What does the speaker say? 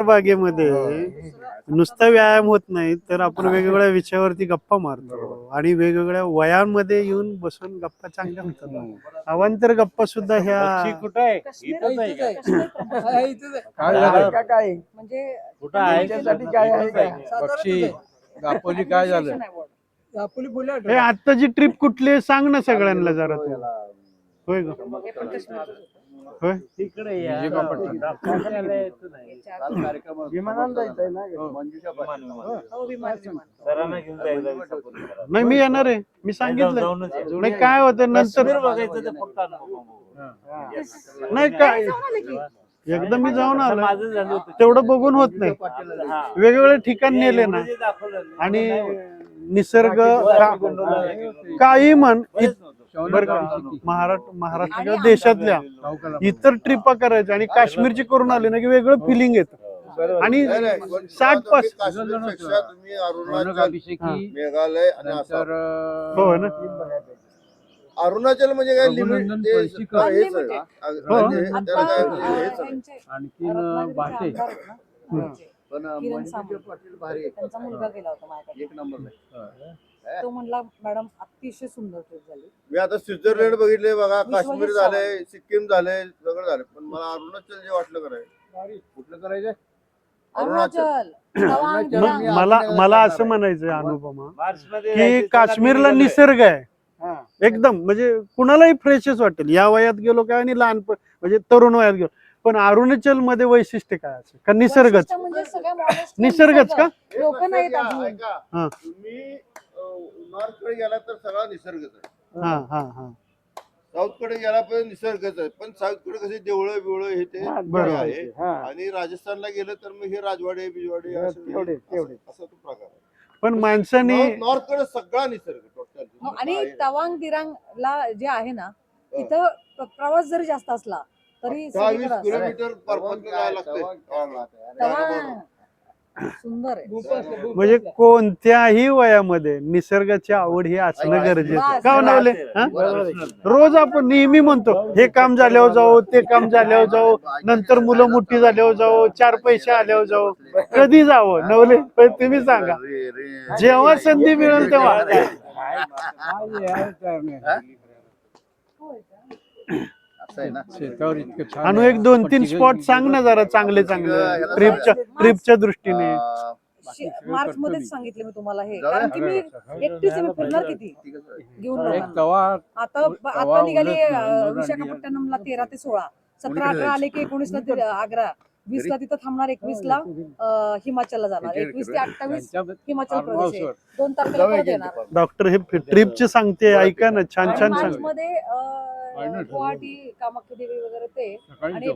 बागेमध्ये नुसता व्यायाम होत नाही तर आपण वेगवेगळ्या विषयावरती गप्पा मारतो आणि वेगवेगळ्या वयांमध्ये येऊन बसून गप्पा चांगल्या होतात. अवांतर गप्पा सुद्धा ह्या कुठं आहे? दापोली काय झालं? हे आत्ताची ट्रिप कुठली आहे सांग ना सगळ्यांना जरा तू. होय ग होय तिकडे नाही मी येणार आहे, मी सांगितलं नाही काय होतं नंतर नाही काय एकदा मी जाऊन आलो तेवढं बघून होत नाही. वेगवेगळे ठिकाण नेले ना आणि निसर्ग काही म्हण बर का महाराष्ट्र किंवा देशातल्या इतर ट्रिपा करायच्या आणि काश्मीरची करून आले ना की वेगळं फिलिंग येतं. आणि 60% तुम्ही मेघालय आणि हो ना अरुणाचल म्हणजे काय लिमिट आणखीन बाटे पण पाटील भारी त्यांचा मुलगा गेला होता माझ्याकडे एक नंबर. तो म्हणला मॅडम अतिशय सुंदर ट्रिप झाली. मी आता स्वित्झर्लंड बघितले बघा, काश्मीर झालंय, सिक्कीम झालंय, सगळं झालं, पण मला अरुणाचल जे वाटलं करायचं. कुठलं करायचं? अरुणाचल मला असं म्हणायचंय अनुपमा की काश्मीरला निसर्ग आहे एकदम, म्हणजे कुणालाही फ्रेशच वाटेल. या वयात गेलो काय आणि लहानपण म्हणजे तरुण वयात गेलो, पण अरुणाचल मध्ये वैशिष्ट्य काय असेल का? निसर्गच निसर्गच का? लोक नाहीत तुम्ही नॉर्थ कडे गेला तर सगळा निसर्गच आहे. हा हा हा साऊथ कडे गेला पण निसर्गच आहे, पण साऊथ कडे कसे देवळं बिवळं हे ते आहे. आणि राजस्थानला गेलं तर मग हे राजवाडे बिजवाडे असा तो प्रकार आहे. पण माणसाने नॉर्थ कडे सगळा निसर्ग टोटल. आणि तवांग दिरांगला जे आहे ना तिथं प्रवास जरी जास्त असला तरी 20 किलोमीटर परपंच जायला लागतंय. सुंदर आहे. म्हणजे कोणत्याही वयामध्ये निसर्गाची आवड ही असणं गरजेचं का नवले. रोज आपण नेहमी म्हणतो हे काम झाल्यावर जाऊ, ते काम झाल्यावर जाऊ, नंतर मुलं मोठी झाल्यावर जाऊ, 4 पैसे आल्यावर जाऊ. कधी जावं नवले तुम्ही सांगा, जेव्हा संधी मिळेल तेव्हा. आणि एक 2-3 स्पॉट सांग ना जरा चांगले चांगले ट्रिपच्या दृष्टीने. मार्च मध्येच सांगितले मी तुम्हाला हे, कारण की मी एकटीच फिरणार किती घेऊन. आता निघाली विशाखापट्टणमला 13 ते 16, 17-18 आले की 19ला आग्रा, 20ला तिथं थांबणार, 21ला हिमाचलला जाणार, 21 ते 28 हिमाचल प्रदेश, 2 तारखेला परत येणार. डॉक्टर हे ट्रिपचे सांगते ऐका ना, छान छान सांग. मध्ये गुवाहाटी, कामाख्या देवी वगैरे ते आणि